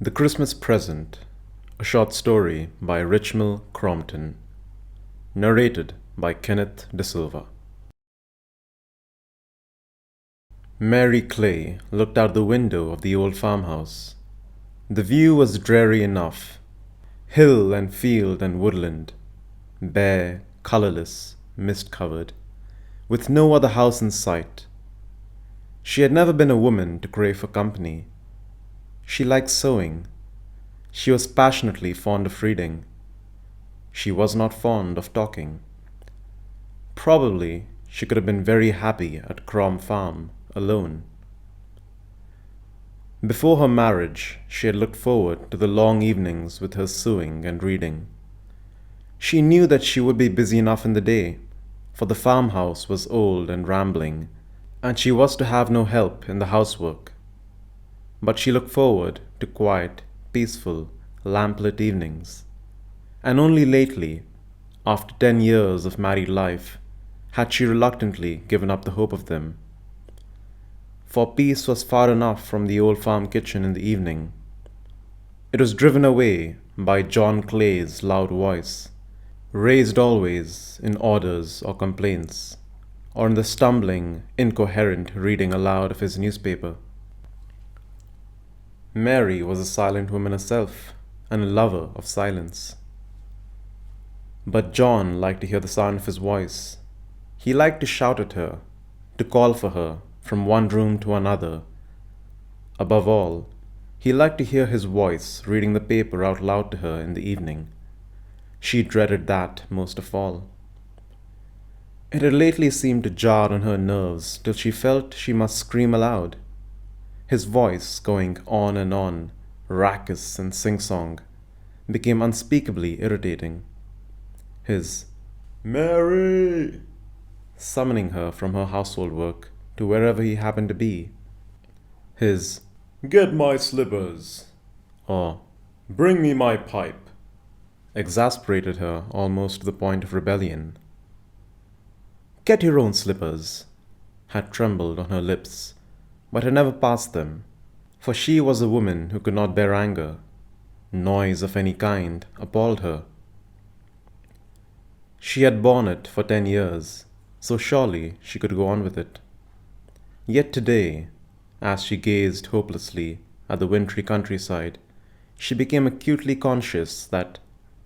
The Christmas Present, a short story by Richmal Crompton, narrated by Kenneth De Silva. Mary Clay looked out the window of the old farmhouse. The view was dreary enough. Hill and field and woodland, bare, colorless, mist-covered, with no other house in sight. She had never been a woman to crave for company. She liked sewing. She was passionately fond of reading. She was not fond of talking. Probably she could have been very happy at Crom Farm, alone. Before her marriage, she had looked forward to the long evenings with her sewing and reading. She knew that she would be busy enough in the day, for the farmhouse was old and rambling, and she was to have no help in the housework. But she looked forward to quiet, peaceful, lamplit evenings. And only lately, after 10 years of married life, had she reluctantly given up the hope of them. For peace was far enough from the old farm kitchen in the evening. It was driven away by John Clay's loud voice, raised always in orders or complaints, or in the stumbling, incoherent reading aloud of his newspaper. Mary was a silent woman herself, and a lover of silence. But John liked to hear the sound of his voice. He liked to shout at her, to call for her from one room to another. Above all, he liked to hear his voice reading the paper out loud to her in the evening. She dreaded that most of all. It had lately seemed to jar on her nerves till she felt she must scream aloud. His voice, going on and on, raucous and sing-song, became unspeakably irritating. His "Mary!" summoning her from her household work to wherever he happened to be. His "Get my slippers!" or "Bring me my pipe!" exasperated her almost to the point of rebellion. "Get your own slippers!" had trembled on her lips, but had never passed them, for she was a woman who could not bear anger. Noise of any kind appalled her. She had borne it for 10 years, so surely she could go on with it. Yet today, as she gazed hopelessly at the wintry countryside, she became acutely conscious that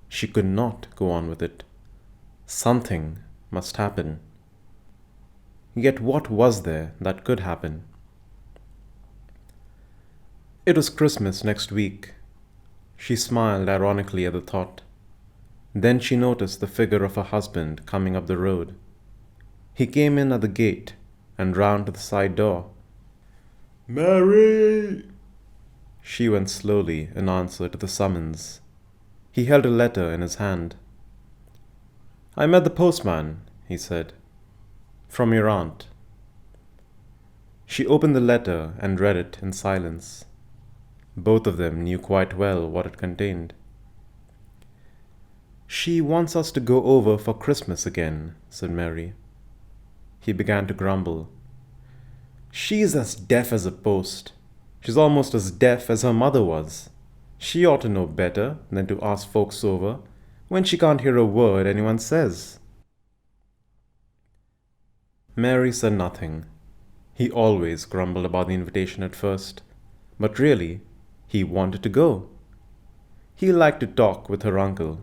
she could not go on with it. Something must happen. Yet what was there that could happen? It was Christmas next week. She smiled ironically at the thought. Then she noticed the figure of her husband coming up the road. He came in at the gate and round to the side door. "Mary!" She went slowly in answer to the summons. He held a letter in his hand. "I met the postman," he said. "From your aunt." She opened the letter and read it in silence. Both of them knew quite well what it contained. "She wants us to go over for Christmas again," said Mary. He began to grumble. "She's as deaf as a post. She's almost as deaf as her mother was. She ought to know better than to ask folks over when she can't hear a word anyone says." Mary said nothing. He always grumbled about the invitation at first, but really, he wanted to go. He liked to talk with her uncle.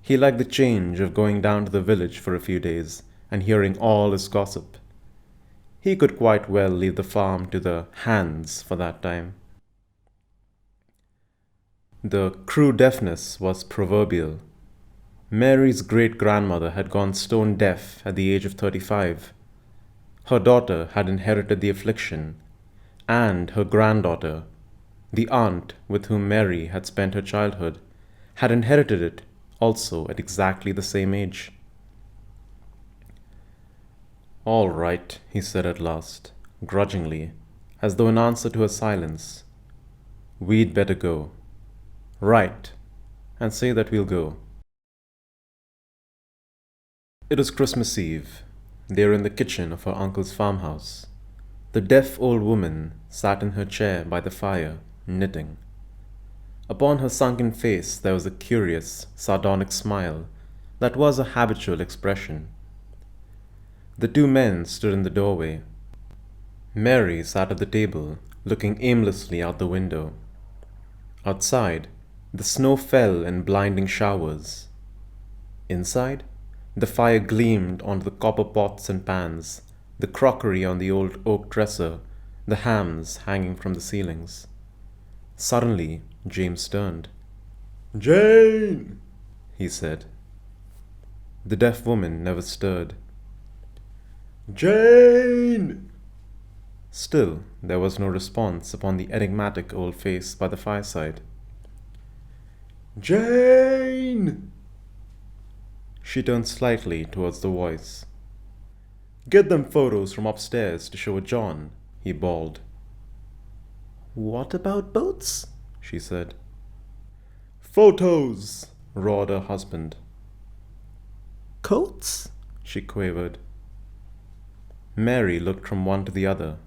He liked the change of going down to the village for a few days and hearing all his gossip. He could quite well leave the farm to the hands for that time. The crude deafness was proverbial. Mary's great-grandmother had gone stone deaf at the age of 35. Her daughter had inherited the affliction, and her granddaughter, the aunt with whom Mary had spent her childhood, had inherited it also at exactly the same age. "All right," he said at last, grudgingly, as though in answer to her silence. "We'd better go. Write, and say that we'll go." It was Christmas Eve. They were in the kitchen of her uncle's farmhouse. The deaf old woman sat in her chair by the fire, knitting. Upon her sunken face there was a curious, sardonic smile that was a habitual expression. The two men stood in the doorway. Mary sat at the table, looking aimlessly out the window. Outside, the snow fell in blinding showers. Inside, the fire gleamed onto the copper pots and pans, the crockery on the old oak dresser, the hams hanging from the ceilings. Suddenly, James turned. "Jane!" he said. The deaf woman never stirred. "Jane!" Still, there was no response upon the enigmatic old face by the fireside. "Jane!" She turned slightly towards the voice. "Get them photos from upstairs to show John," he bawled. "What about boats?" she said. "Photos!" roared her husband. "Coats?" she quavered. Mary looked from one to the other.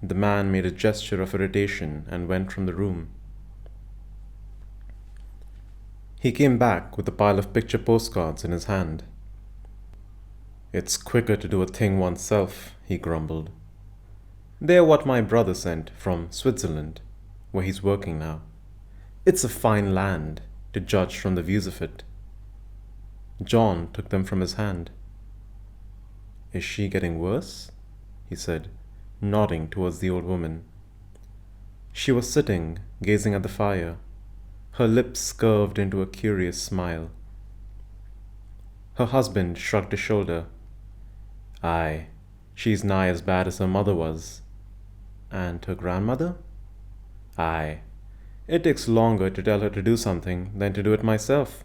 The man made a gesture of irritation and went from the room. He came back with a pile of picture postcards in his hand. "It's quicker to do a thing oneself," he grumbled. "They're what my brother sent from Switzerland, where he's working now. It's a fine land, to judge from the views of it." John took them from his hand. "Is she getting worse?" he said, nodding towards the old woman. She was sitting, gazing at the fire, her lips curved into a curious smile. Her husband shrugged a shoulder. "Aye, she's nigh as bad as her mother was." "And her grandmother?" "Aye, it takes longer to tell her to do something than to do it myself.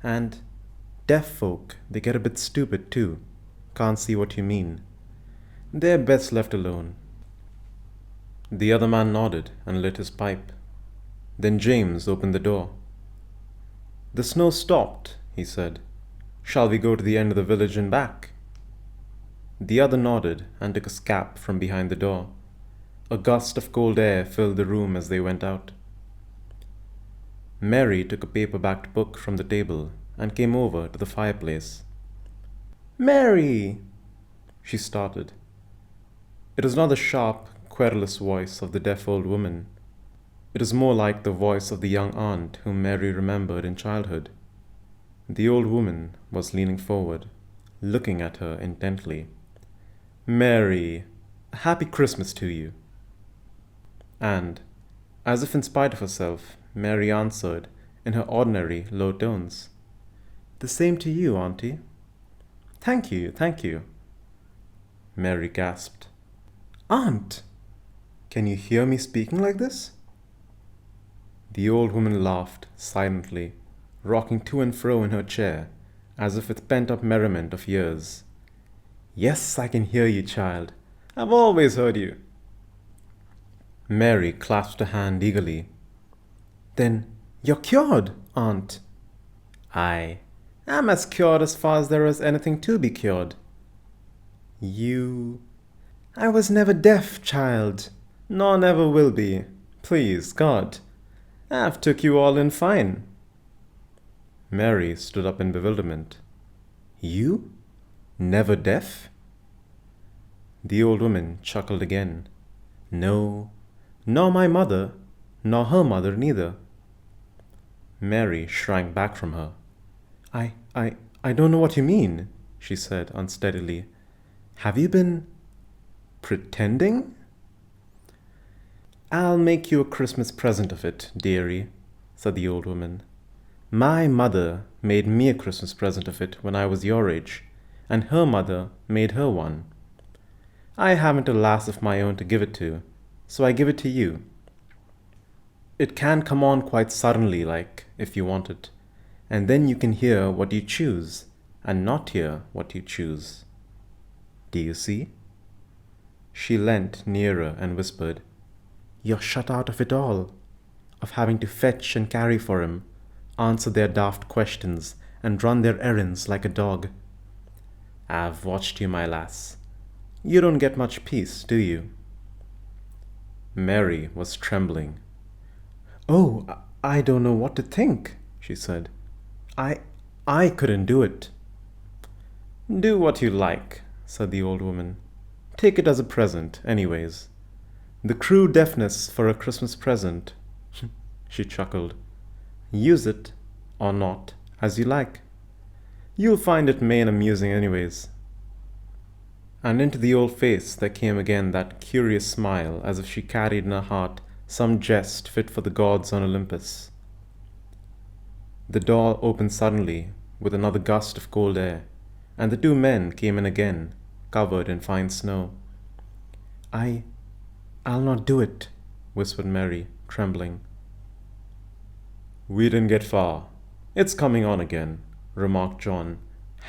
And deaf folk, they get a bit stupid too. Can't see what you mean. They're best left alone." The other man nodded and lit his pipe. Then James opened the door. "The snow stopped," he said. "Shall we go to the end of the village and back?" The other nodded and took his cap from behind the door. A gust of cold air filled the room as they went out. Mary took a paper-backed book from the table and came over to the fireplace. "Mary!" She started. It was not the sharp, querulous voice of the deaf old woman. It was more like the voice of the young aunt whom Mary remembered in childhood. The old woman was leaning forward, looking at her intently. "Mary, a happy Christmas to you." And, as if in spite of herself, Mary answered in her ordinary low tones, "The same to you, Auntie." "Thank you, thank you." Mary gasped. "Aunt, can you hear me speaking like this?" The old woman laughed silently, rocking to and fro in her chair, as if with pent-up merriment of years. "Yes, I can hear you, child. I've always heard you." Mary clasped her hand eagerly. "Then you're cured, Aunt." "Aye, I'm as cured as far as there is anything to be cured." "You—" "I was never deaf, child, nor never will be. Please God, I've took you all in fine." Mary stood up in bewilderment. "You? Never deaf?" The old woman chuckled again. "No, nor my mother, nor her mother neither." Mary shrank back from her. I don't know what you mean," she said unsteadily. "Have you been pretending?" "I'll make you a Christmas present of it, dearie," said the old woman. "My mother made me a Christmas present of it when I was your age, and her mother made her one. I haven't a lass of my own to give it to, so I give it to you. It can come on quite suddenly, like, if you want it, and then you can hear what you choose, and not hear what you choose. Do you see?" She leant nearer and whispered, "You're shut out of it all, of having to fetch and carry for him, answer their daft questions, and run their errands like a dog. I've watched you, my lass. You don't get much peace, do you?" Mary was trembling. "Oh, I don't know what to think, she said. I I couldn't do it. Do what you like, said the old woman. Take it as a present, anyways. The crew deafness for a Christmas present. She chuckled. Use it, or not, as you like. You'll find it main amusing anyways. And into the old face there came again that curious smile, as if she carried in her heart some jest fit for the gods on Olympus. The door opened suddenly, with another gust of cold air, and the two men came in again, covered in fine snow. I'll not do it, whispered Mary, trembling. We didn't get far. It's coming on again, remarked John,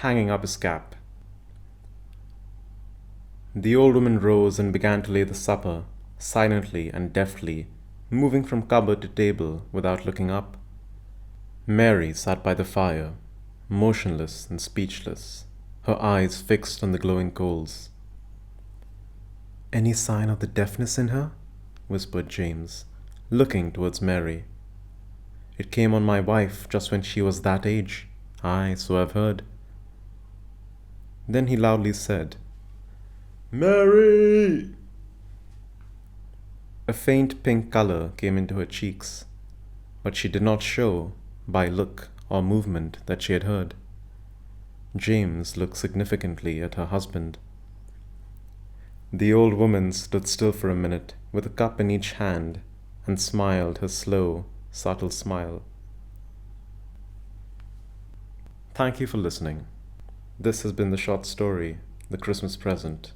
hanging up his cap. The old woman rose and began to lay the supper, silently and deftly, moving from cupboard to table without looking up. Mary sat by the fire, motionless and speechless, her eyes fixed on the glowing coals. Any sign of the deafness in her? Whispered James, looking towards Mary. It came on my wife just when she was that age. Aye, so I've heard. Then he loudly said, Mary! A faint pink color came into her cheeks, but she did not show, by look or movement, that she had heard. James looked significantly at her husband. The old woman stood still for a minute, with a cup in each hand, and smiled her slow, subtle smile. Thank you for listening. This has been the short story, The Christmas Present.